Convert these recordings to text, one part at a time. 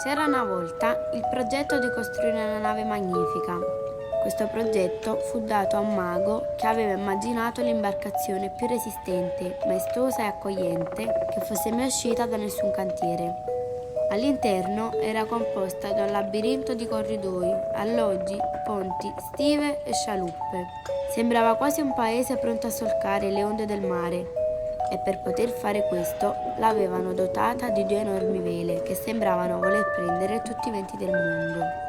C'era una volta il progetto di costruire una nave magnifica. Questo progetto fu dato a un mago che aveva immaginato l'imbarcazione più resistente, maestosa e accogliente che fosse mai uscita da nessun cantiere. All'interno era composta da un labirinto di corridoi, alloggi, ponti, stive e scialuppe. Sembrava quasi un paese pronto a solcare le onde del mare. E per poter fare questo l'avevano dotata di 2 enormi vele che sembravano voler prendere tutti i venti del mondo.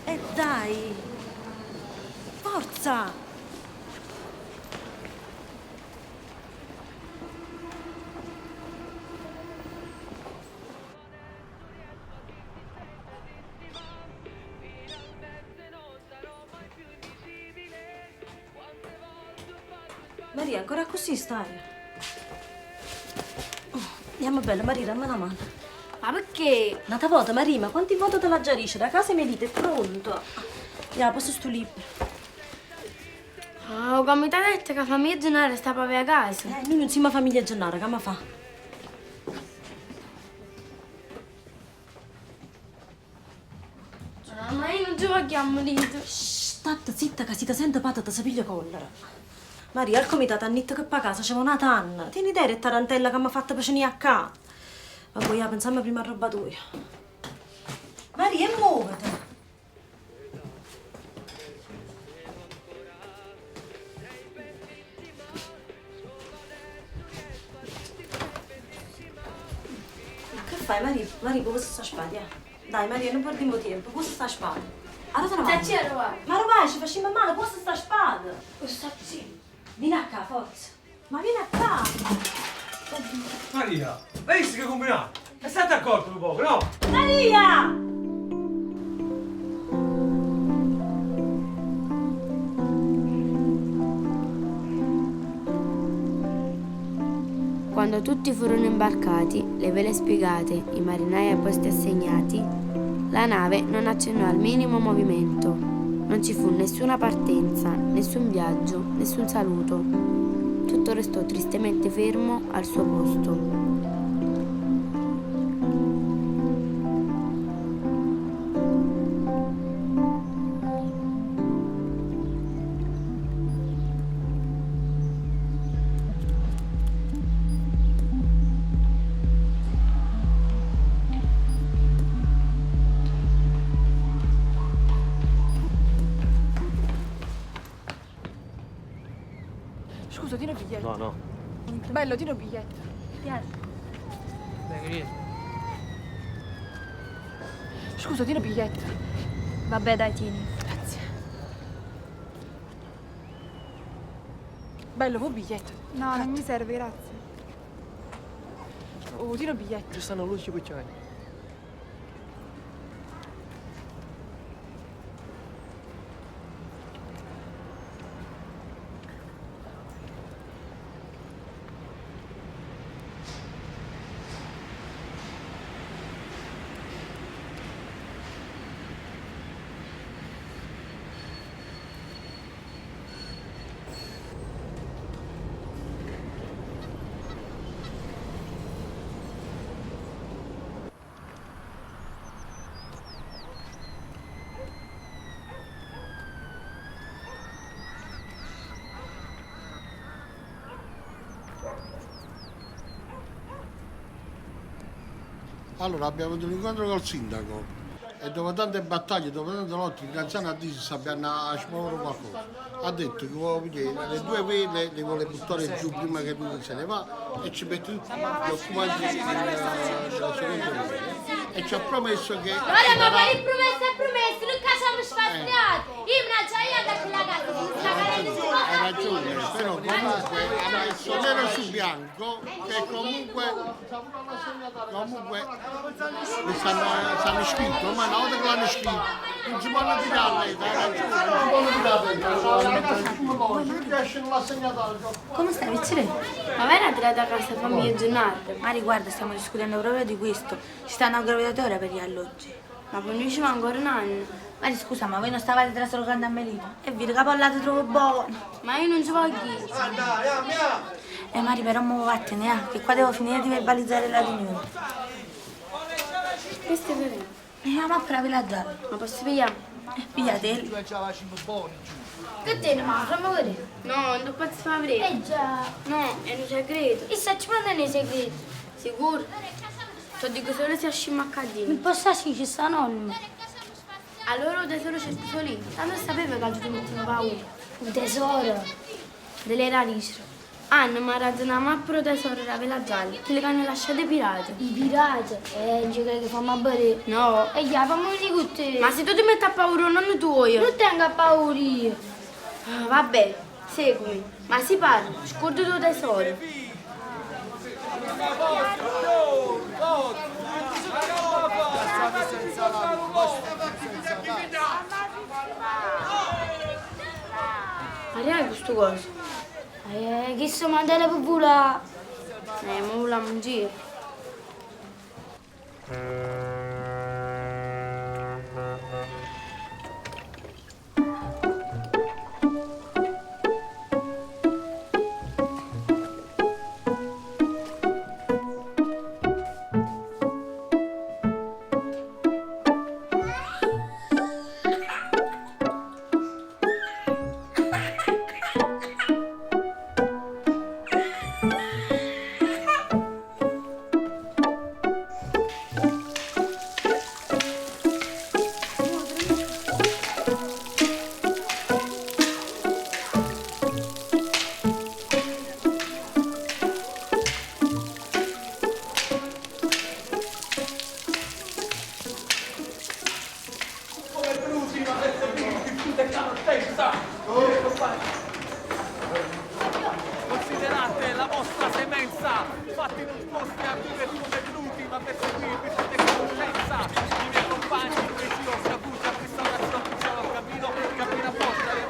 E dai! Forza! Maria, ancora così stai? Andiamo bella, Maria, dammi una mano. Ma perché? Nata volta, Maria, ma quanti volte te la giarisce? Da casa mi dite, è pronto. Ya, posso sto libro. Oh, come ti ha detto che la famiglia Gennaro sta proprio a casa? Noi non siamo famiglia Gennaro, che mi fa? Ma io non ci vogliamo dito. State zitta che si ti sente patata, si piglia collera. Maria, al comitato hanno detto che per casa c'è una tanna. Tieni idea che tarantella che mi ha fatto per venire a casa. Ma poi pensiamo prima a roba tua. Maria, muoviti. Che fai, Maria? Maria, come sta spada? Dai, Maria, non perdiamo tempo. Come sta spada? Allora te ne vai. Ma lo vai, ci facciamo male, come sta spada? Sta zitto. Vieni a casa, forza. Ma vieni a casa. Maria, lei si che combinato? È stato accorto un po', no? Maria! Quando tutti furono imbarcati, le vele spiegate, i marinai ai posti assegnati, la nave non accennò al minimo movimento. Non ci fu nessuna partenza, nessun viaggio, nessun saluto. Tutto restò tristemente fermo al suo posto. Scusa, tieni un biglietto. No, no. Bello, tieni un biglietto. Tieni. Dai, vieni. Scusa, tieni un biglietto. Vabbè, dai, tieni. Grazie. Bello, vuoi un biglietto? No, non mi serve, grazie. Oh, tieni un biglietto. Ci stanno luci cuccioli. Allora abbiamo avuto un incontro col sindaco e dopo tante battaglie, dopo tante lotte, l'anziano ha detto se abbiamo a smuovere qualcosa. Ha detto che le 2 vele le vuole buttare giù prima che lui se ne va e ci mette tutti gli occupanti della seconda vele. E ci ha promesso che... Ora, ma il promesso è promesso, non facciamo spaziato! Io mi acciaiata a quella casa, si sta cadendo su Hai ragione, però comunque ha messo nero su bianco che comunque mi stanno iscritto, ma una volta che l'hanno iscritto non si può tirare, hai ragione, non si può tirare, mi piace non l'ha segnato. Come stai, piacere? Ma vai a tirare a casa famiglia giornata. Mari, guarda, stiamo discutendo proprio di questo. Ci stanno a gravidatore per gli alloggi. Ma poi noi ci va ancora un anno. Mari, scusa, ma voi non stavate traslocando a Melino? E vi capollate troppo buono. Ma io non ci voglio. Mari, però mo vattene, che qua devo finire di verbalizzare la riunione. Questo è vero. La mappa la gialla. Ma posso pigliare? Pigliate. Che te ne manca, fammi vedere. No, non posso fare vedere. Già. No, è un segreto. E se ci mandano nei segreti? Sicuro? Ti dico solo se scimma a Mi cadere. posso sì, ci sta nonno. Allora tesoro c'è il tesorino. Tanto sapeva che altro ti mettono paura. Un tesoro. Delle radici. Hanno ma ragionato a pro tesoro da vela gialla. Che le hanno lasciate pirate. I pirati. Non ci credi che fammi a bere. No. E già, fammi vedere con te. Ma se tu ti metti a paura non è tuo io. Non tengo paura io. Ah, vabbè, seguimi. Ma si parla, scordo tuo tesoro. Maria, questo coso? Che so mandare per volare. Ma volamo in giro. Considerate la vostra semenza, fatti non sposti a vivere come venuti, ma per seguirvi siete conoscenza. I miei compagni, preziosi, avuti a questa nazione, puzzano al cammino, cammina apposta, le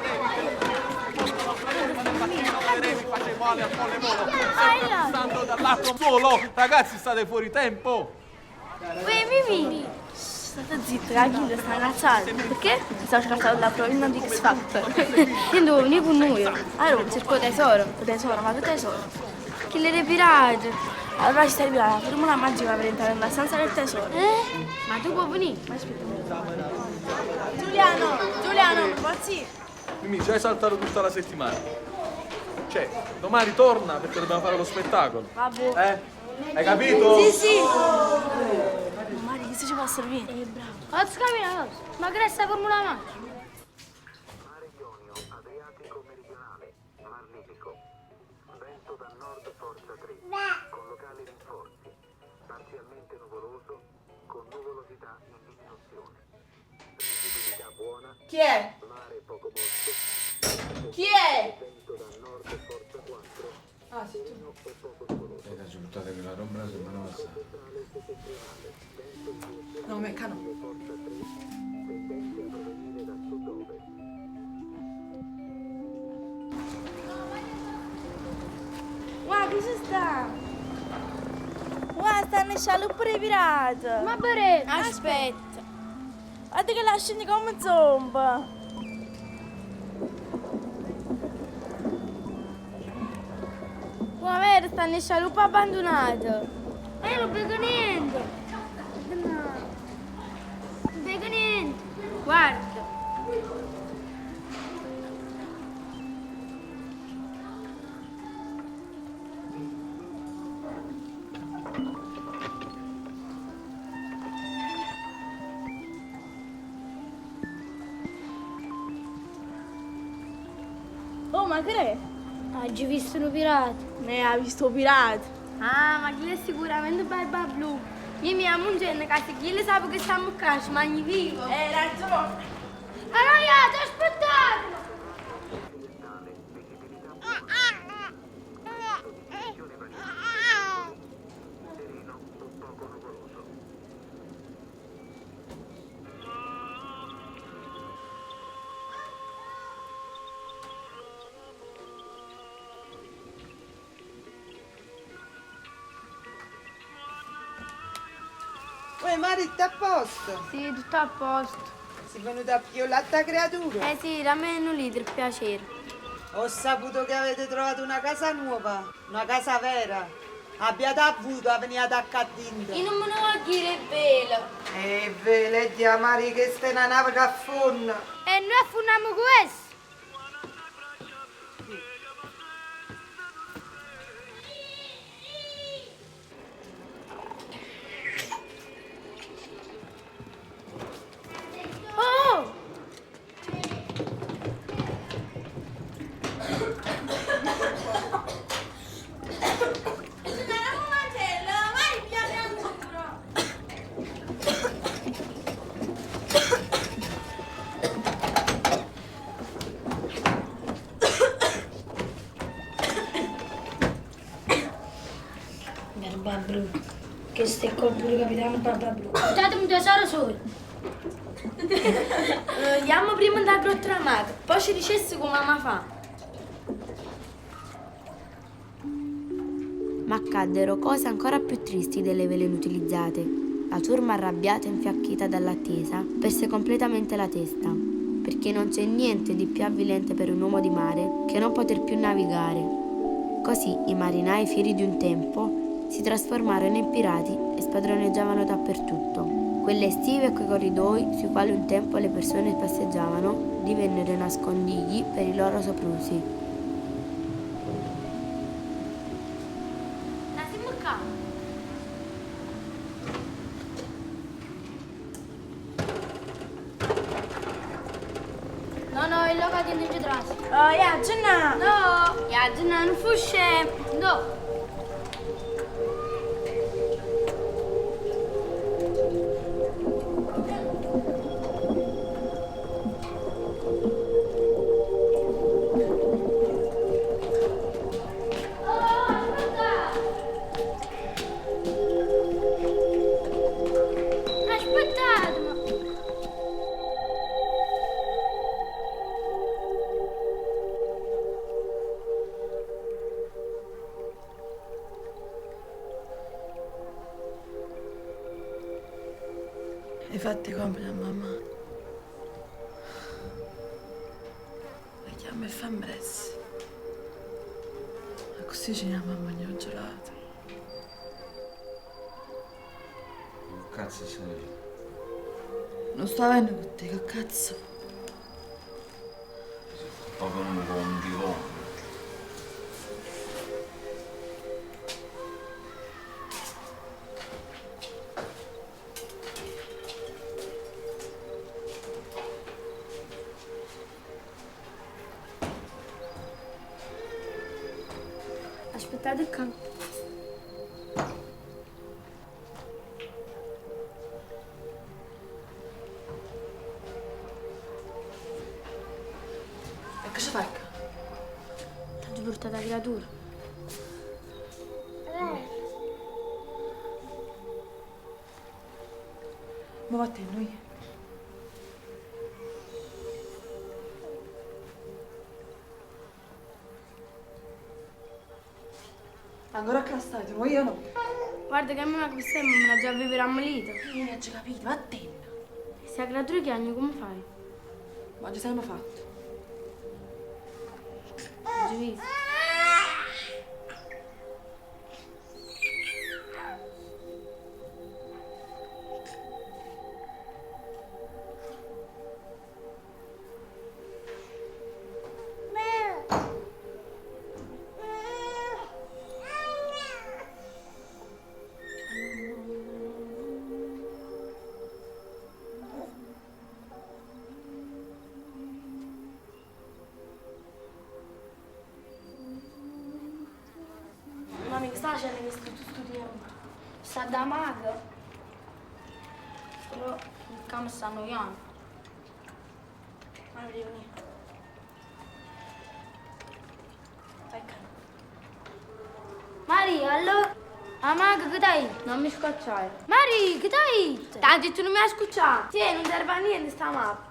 revi, ma nel mattino le revi face male al folle volo, sempre passando dall'altro solo. Ragazzi, state fuori tempo. Mimì! State zitta, la Ghilda sta incazzata. Perché? Stavo cercando la provina di X Factor. Io devo venire con noi. Allora, cerco tesoro. Tesoro, ma che tesoro? Che le pirate. Allora ci serve la formula magica per entrare nella stanza del tesoro. Ma tu puoi venire? Ma aspetta. Giuliano, pazzi. Mimì, ci hai saltato tutta la settimana. Cioè, domani torna perché dobbiamo fare lo spettacolo. Vabbè. Hai capito? Sì. Mari, che se ci può servire? Bravo. Cazzo cammina, ma che resta formula magica? Mare Ionio, Adriatico meridionale, Mar Libico. Vento da nord forza 3, con locali rinforzi. Parzialmente nuvoloso, con nuvolosità in diminuzione. Visibilità buona. Chi è? Mare poco mosso. Chi è? Vento da nord forza 4. Ah, sì, tu. E poco nuvoloso. È risultato che la roba sembra passata. No, meccano. Forza 3, tendente a provenire da sud-ovest. Guarda, che ci sta? Guarda, stanno scialuppo dei pirati. Ma bere. Aspetta. Guarda che la scendi come zomba. Guarda, stanno scialuppo abbandonato. Non vedo niente. No. Non vedo niente. Guarda. Oh, ma che è? Oggi ho visto un pirata. Ne ha visto pirati. Ah, ma chi è sicuramente barba blu. Io mi amo un genere che se chi le sa che stiamo a casa, magnifico. Hai ragione. Arraiate, aspettatemi! Uè, Marita, a posto? Sì, tutto a posto. Sei venuta a pigliare la creatura? Eh sì, dammi un litro, piacere. Ho saputo che avete trovato una casa nuova, una casa vera. Abbiate avuto a venire ad accadinda. Io non me ne voglio dire velo. Vedi, Mari, che stai una nave che affonda. E noi affondiamo questo! Oh! Barba blu. Che stecco pure capitano Barba blu. Datemi un tesoro solo! Andiamo prima da grotta della maga, poi ci dicesse come mamma fa. Ma accaddero cose ancora più tristi delle vele inutilizzate. La ciurma arrabbiata e infiacchita dall'attesa perse completamente la testa, perché non c'è niente di più avvilente per un uomo di mare che non poter più navigare. Così i marinai, fieri di un tempo, si trasformarono in pirati e spadroneggiavano dappertutto. Quelle stive e quei corridoi sui quali un tempo le persone passeggiavano divennero nascondigli per i loro soprusi. La siamo qua! No, il logo di Ninja Trust. Oh, ja, Gianna! No! Ja, Gianna, non fusce! No! Hai fatto i compiti a mamma? La chiama e fammi presto. E così ci andiamo a mangiare un gelato. Che cazzo sei? Non sto avendo con te, che cazzo? Sto venuto con un bivone. Aspettate qua. E che ci fai qua? Ti ho portato la creatura. Ma va a te, noi? Ancora che stai, tu io no. Guarda che a me la questa me la già aveva ammolita. Io non ho capito, va a te. Se la creatura chiagna, come fai? Ma ci siamo fatto. Hai visto? Mami, che sta facendo questo tutto tempo? Sta da maga. Però il cam sta annoiando. Mari, vieni. Ecco. Mari, allora? Amaga, che dai? Non mi scocciare. Mari, che dai? Tanto tu non mi hai scocciato. Sì, non serve a niente sta mappa.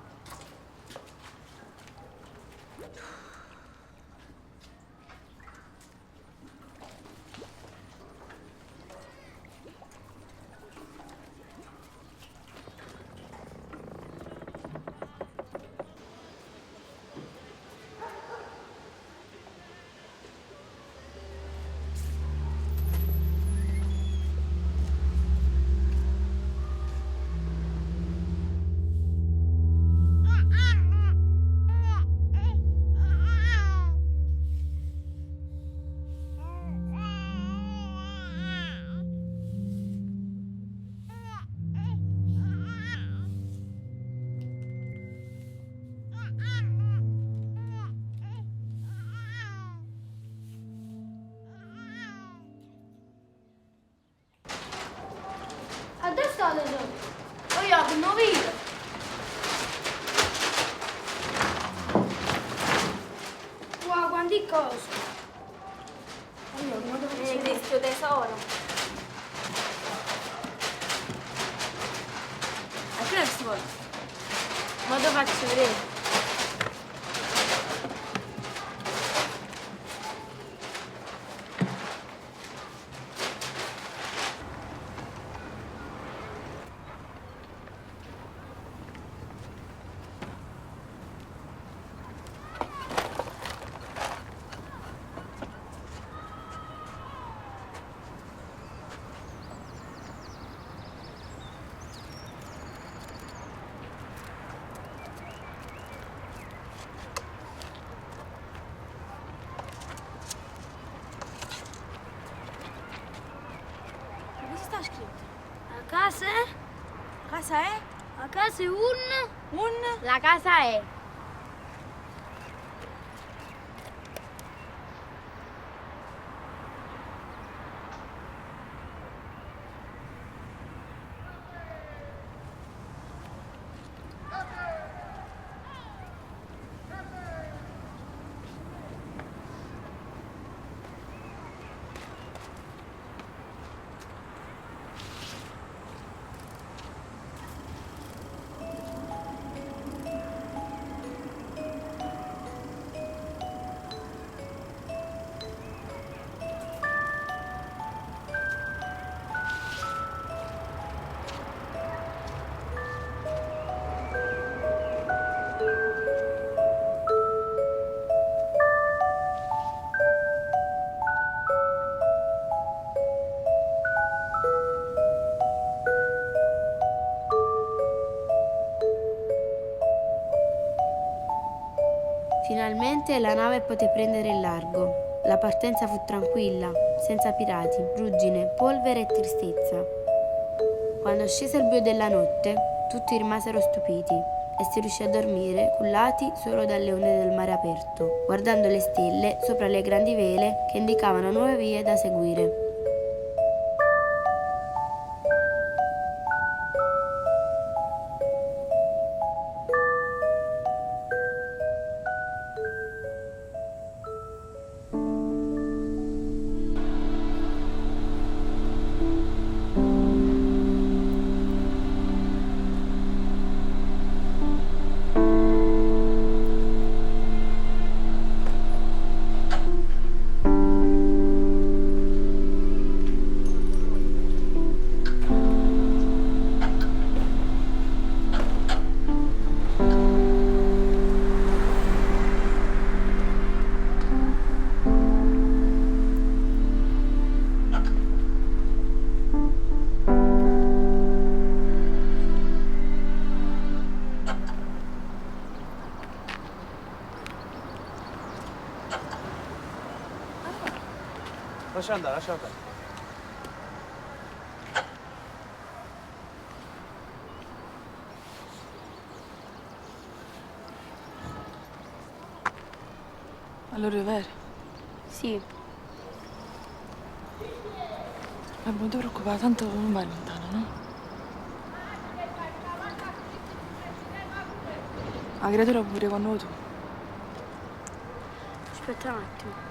Adesso oh, io che non vedo. Wow, quanti cose. Questo tesoro. A che si vuole? Ma dove faccio vedere? Cosa sta scritto? La casa è? Casa è? La casa è La casa è. Finalmente la nave poté prendere il largo. La partenza fu tranquilla, senza pirati, ruggine, polvere e tristezza. Quando scese il buio della notte, tutti rimasero stupiti e si riuscì a dormire cullati solo dalle onde del mare aperto, guardando le stelle sopra le grandi vele che indicavano nuove vie da seguire. Lascia andare, lascia andare. Allora è vero? Sì. Non ti preoccupare, tanto non vai lontano, no? La creatura pure quando tu. Aspetta un attimo.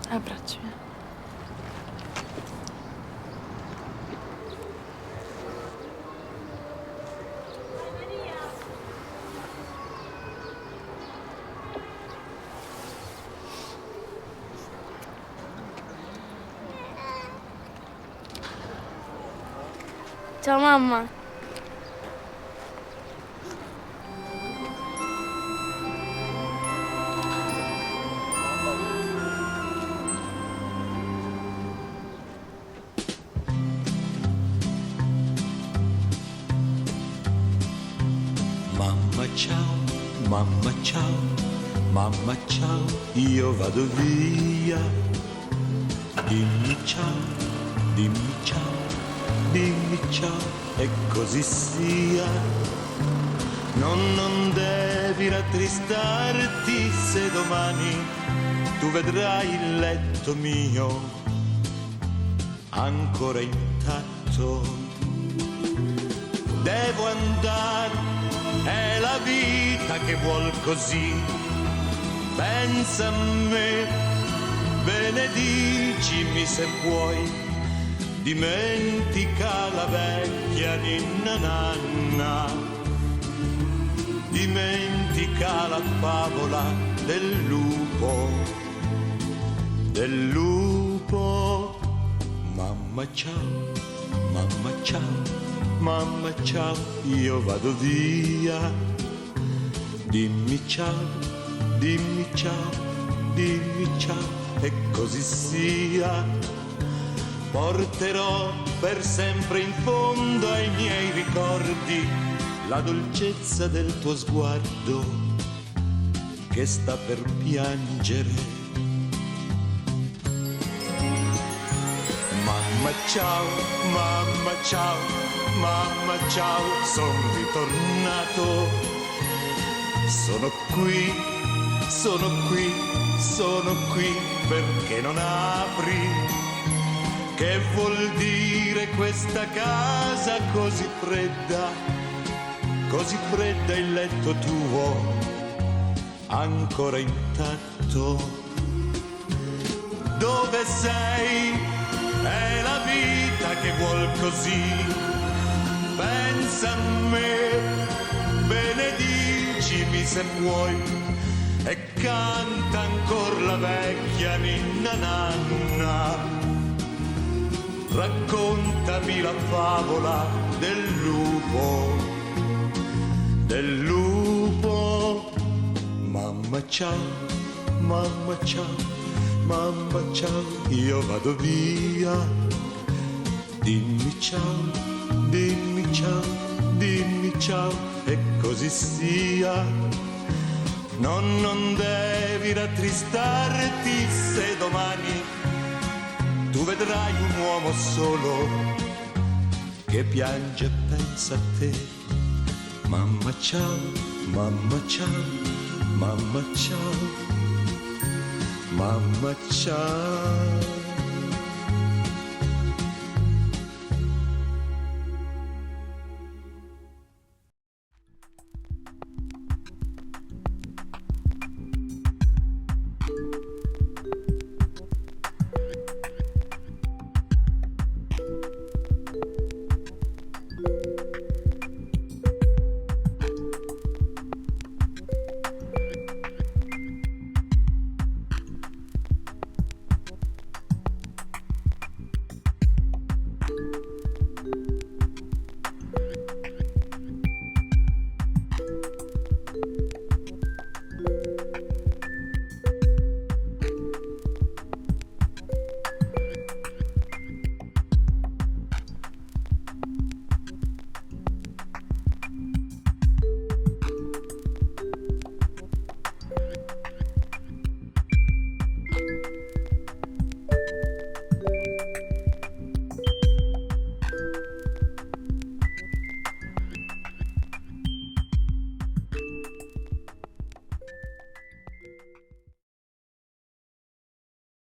Abbracciami. Ciao mamma. Mamma ciao, io vado via. Dimmi ciao, dimmi ciao, dimmi ciao e così sia. Non devi rattristarti se domani tu vedrai il letto mio ancora intatto. Devo andare, è la vita che vuol così. Pensa a me, benedicimi se puoi. Dimentica la vecchia ninna nanna, dimentica la favola del lupo, del lupo. Mamma ciao, mamma ciao, mamma ciao, io vado via. Dimmi ciao, dimmi ciao, dimmi ciao e così sia. Porterò per sempre in fondo ai miei ricordi la dolcezza del tuo sguardo che sta per piangere. Mamma ciao, mamma ciao, mamma ciao, sono ritornato. Sono qui, sono qui, sono qui perché non apri. Che vuol dire questa casa così fredda il letto tuo ancora intatto? Dove sei? È la vita che vuol così. Pensa a me, benedicimi se puoi e canta ancora la vecchia ninna nanna. Raccontami la favola del lupo, del lupo. Mamma ciao, mamma ciao, mamma ciao, io vado via. Dimmi ciao, dimmi ciao, dimmi ciao e così sia. Non devi rattristarti se domani tu vedrai un uomo solo che piange e pensa a te. Mamma ciao, mamma ciao, mamma ciao, mamma ciao.